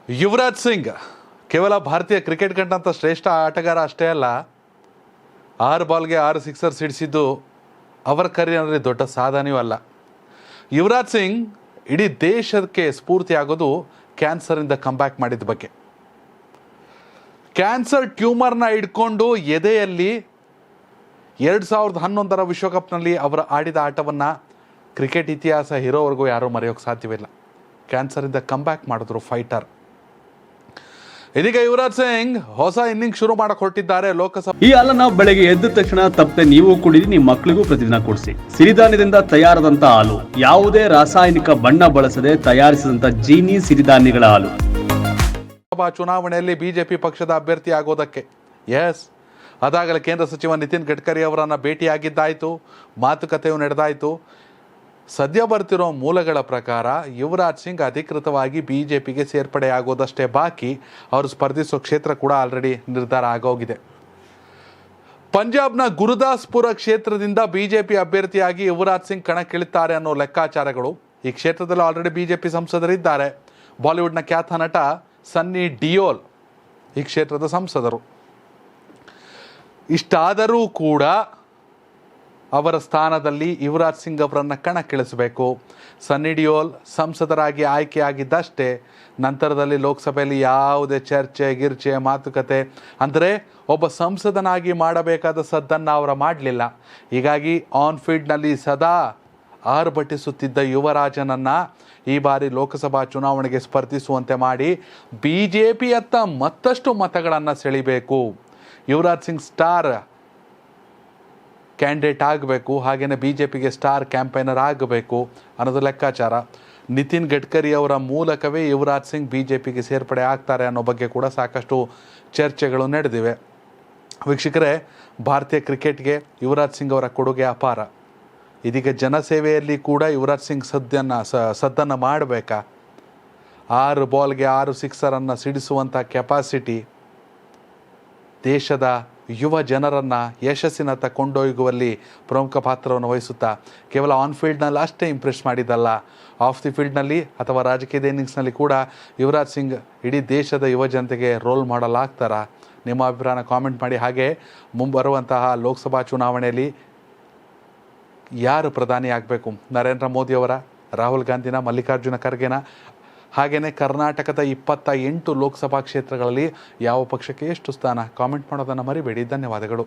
ಯುವರಾಜ್ ಸಿಂಗ್ ಕೇವಲ ಭಾರತೀಯ ಕ್ರಿಕೆಟ್ ಕಂಡಂಥ ಶ್ರೇಷ್ಠ ಆಟಗಾರ ಅಷ್ಟೇ ಅಲ್ಲ, 6 ಬಾಲ್ಗೆ 6 ಸಿಕ್ಸರ್ ಸಿಡಿಸಿದ್ದು ಅವರ ಕರಿಯರ್ನಲ್ಲಿ ದೊಡ್ಡ ಸಾಧನೆಯೂ ಅಲ್ಲ. ಯುವರಾಜ್ ಸಿಂಗ್ ಇಡೀ ದೇಶಕ್ಕೆ ಸ್ಫೂರ್ತಿಯಾಗೋದು ಕ್ಯಾನ್ಸರಿಂದ ಕಂಬ್ಯಾಕ್ ಮಾಡಿದ ಬಗ್ಗೆ. ಕ್ಯಾನ್ಸರ್ ಟ್ಯೂಮರ್ನ ಹಿಡ್ಕೊಂಡು ಎದೆಯಲ್ಲಿ 2011 ವಿಶ್ವಕಪ್ನಲ್ಲಿ ಅವರು ಆಡಿದ ಆಟವನ್ನು ಕ್ರಿಕೆಟ್ ಇತಿಹಾಸ ಇರೋವರೆಗೂ ಯಾರೂ ಮರೆಯೋಕ್ಕೆ ಸಾಧ್ಯವಿಲ್ಲ. ಕ್ಯಾನ್ಸರಿಂದ ಕಂಬ್ಯಾಕ್ ಮಾಡಿದ್ರು ಫೈಟರ್. ಇದೀಗ ಯುವರಾಜ್ ಸಿಂಗ್ ಹೊಸ ಇನ್ನಿಂಗ್ ಶುರು ಮಾಡಕ್ಕೆ ಹೊರಟಿದ್ದಾರೆ. ಲೋಕಸಭಾ ಈ ಹಾಲನ್ನ ಬೆಳಗ್ಗೆ ಎದ್ದ ತಕ್ಷಣ ತಪ್ಪದೆ ನೀವು ಕುಡಿದು ನಿಮ್ಮ ಮಕ್ಕಳಿಗೂ ಪ್ರತಿದಿನ ಕೊಡಿಸಿ. ಸಿರಿಧಾನ್ಯದಿಂದ ತಯಾರಾದಂತ ಹಾಲು, ಯಾವುದೇ ರಾಸಾಯನಿಕ ಬಣ್ಣ ಬಳಸದೆ ತಯಾರಿಸಿದಂತ ಜೀನಿ ಸಿರಿಧಾನ್ಯಗಳ ಹಾಲು. ಲೋಕಸಭಾ ಚುನಾವಣೆಯಲ್ಲಿ ಬಿಜೆಪಿ ಪಕ್ಷದ ಅಭ್ಯರ್ಥಿ ಆಗೋದಕ್ಕೆ ಅದಾಗಲೇ ಕೇಂದ್ರ ಸಚಿವ ನಿತಿನ್ ಗಡ್ಕರಿ ಅವರನ್ನು ಭೇಟಿಯಾಗಿದ್ದಾಯಿತು, ಮಾತುಕತೆಯು ನಡೆದಾಯಿತು. ಸದ್ಯ ಬರ್ತಿರೋ ಮೂಲಗಳ ಪ್ರಕಾರ ಯುವರಾಜ್ ಸಿಂಗ್ ಅಧಿಕೃತವಾಗಿ ಬಿಜೆಪಿಗೆ ಸೇರ್ಪಡೆಯಾಗೋದಷ್ಟೇ ಬಾಕಿ. ಅವರು ಸ್ಪರ್ಧಿಸೋ ಕ್ಷೇತ್ರ ಕೂಡ ಆಲ್ರೆಡಿ ನಿರ್ಧಾರ ಆಗೋಗಿದೆ. ಪಂಜಾಬ್ನ ಗುರುದಾಸ್ಪುರ ಕ್ಷೇತ್ರದಿಂದ ಬಿಜೆಪಿ ಅಭ್ಯರ್ಥಿಯಾಗಿ ಯುವರಾಜ್ ಸಿಂಗ್ ಕಣಕ್ಕಿಳಿತಾರೆ ಅನ್ನೋ ಲೆಕ್ಕಾಚಾರಗಳು. ಈ ಕ್ಷೇತ್ರದಲ್ಲಿ ಆಲ್ರೆಡಿ ಬಿಜೆಪಿ ಸಂಸದರಿದ್ದಾರೆ. ಬಾಲಿವುಡ್ನ ಖ್ಯಾತ ನಟ ಸನ್ನಿ ಡಿಯೋಲ್ ಈ ಕ್ಷೇತ್ರದ ಸಂಸದರು. ಇಷ್ಟಾದರೂ ಕೂಡ ಅವರ ಸ್ಥಾನದಲ್ಲಿ ಯುವರಾಜ್ ಸಿಂಗ್ ಅವರನ್ನು ಕಣಕ್ಕಿಳಿಸಬೇಕು. ಸನ್ನಿ ಡಿಯೋಲ್ ಸಂಸದರಾಗಿ ಆಯ್ಕೆಯಾಗಿದ್ದಷ್ಟೇ ನಂತರದಲ್ಲಿ ಲೋಕಸಭೆಯಲ್ಲಿ ಯಾವುದೇ ಚರ್ಚೆ ಮಾತುಕತೆ ಅಂದರೆ ಒಬ್ಬ ಸಂಸದನಾಗಿ ಮಾಡಬೇಕಾದ ಸದ್ದನ್ನು ಅವರು ಮಾಡಲಿಲ್ಲ. ಹೀಗಾಗಿ ಆನ್ ಫೀಲ್ಡ್ನಲ್ಲಿ ಸದಾ ಆರ್ಭಟಿಸುತ್ತಿದ್ದ ಯುವರಾಜನನ್ನು ಈ ಬಾರಿ ಲೋಕಸಭಾ ಚುನಾವಣೆಗೆ ಸ್ಪರ್ಧಿಸುವಂತೆ ಮಾಡಿ ಬಿಜೆಪಿಯತ್ತ ಮತ್ತಷ್ಟು ಮತಗಳನ್ನು ಸೆಳಿಬೇಕು. ಯುವರಾಜ್ ಸಿಂಗ್ ಸ್ಟಾರ್ ಕ್ಯಾಂಡಿಡೇಟ್ ಆಗಬೇಕು, ಹಾಗೆಯೇ ಬಿಜೆಪಿಗೆ ಸ್ಟಾರ್ ಕ್ಯಾಂಪೇನರ್ ಆಗಬೇಕು ಅನ್ನೋದು ಲೆಕ್ಕಾಚಾರ. ನಿತಿನ್ ಗಡ್ಕರಿ ಅವರ ಮೂಲಕವೇ ಯುವರಾಜ್ ಸಿಂಗ್ ಬಿಜೆಪಿಗೆ ಸೇರ್ಪಡೆ ಆಗ್ತಾರೆ ಅನ್ನೋ ಬಗ್ಗೆ ಕೂಡ ಸಾಕಷ್ಟು ಚರ್ಚೆಗಳು ನಡೆದಿವೆ. ವೀಕ್ಷಕರೇ, ಭಾರತೀಯ ಕ್ರಿಕೆಟ್ಗೆ ಯುವರಾಜ್ ಸಿಂಗ್ ಅವರ ಕೊಡುಗೆ ಅಪಾರ. ಇದೀಗ ಜನಸೇವೆಯಲ್ಲಿ ಕೂಡ ಯುವರಾಜ್ ಸಿಂಗ್ ಸದ್ದನ್ನು ಮಾಡಬೇಕಾ? 6 ಬಾಲ್ಗೆ 6 ಸಿಕ್ಸರನ್ನು ಸಿಡಿಸುವಂಥ ಕೆಪಾಸಿಟಿ ದೇಶದ ಯುವ ಜನರನ್ನು ಯಶಸ್ಸಿನತ್ತ ಕೊಂಡೊಯ್ಯುವಲ್ಲಿ ಪ್ರಮುಖ ಪಾತ್ರವನ್ನು ವಹಿಸುತ್ತಾ ಕೇವಲ ಆನ್ ಫೀಲ್ಡ್ನಲ್ಲಿ ಅಷ್ಟೇ ಇಂಪ್ರೆಸ್ ಮಾಡಿದ್ದಲ್ಲ, ಆಫ್ ದಿ ಫೀಲ್ಡ್ನಲ್ಲಿ ಅಥವಾ ರಾಜಕೀಯದ ಇನ್ನಿಂಗ್ಸ್ನಲ್ಲಿ ಕೂಡ ಯುವರಾಜ್ ಸಿಂಗ್ ಇಡೀ ದೇಶದ ಯುವ ಜನತೆಗೆ ರೋಲ್ ಮಾಡಲ್ ಆಗ್ತಾರಾ? ನಿಮ್ಮ ಅಭಿಪ್ರಾಯನ ಕಾಮೆಂಟ್ ಮಾಡಿ. ಹಾಗೆ ಮುಂಬರುವಂತಹ ಲೋಕಸಭಾ ಚುನಾವಣೆಯಲ್ಲಿ ಯಾರು ಪ್ರಧಾನಿ ಆಗಬೇಕು? ನರೇಂದ್ರ ಮೋದಿಯವರ, ರಾಹುಲ್ ಗಾಂಧಿನ, ಮಲ್ಲಿಕಾರ್ಜುನ ಖರ್ಗೆನ? ಹಾಗೆಯೇ ಕರ್ನಾಟಕದ 28 ಲೋಕಸಭಾ ಕ್ಷೇತ್ರಗಳಲ್ಲಿ ಯಾವ ಪಕ್ಷಕ್ಕೆ ಎಷ್ಟು ಸ್ಥಾನ? ಕಾಮೆಂಟ್ ಮಾಡೋದನ್ನು ಮರಿಬೇಡಿ. ಧನ್ಯವಾದಗಳು.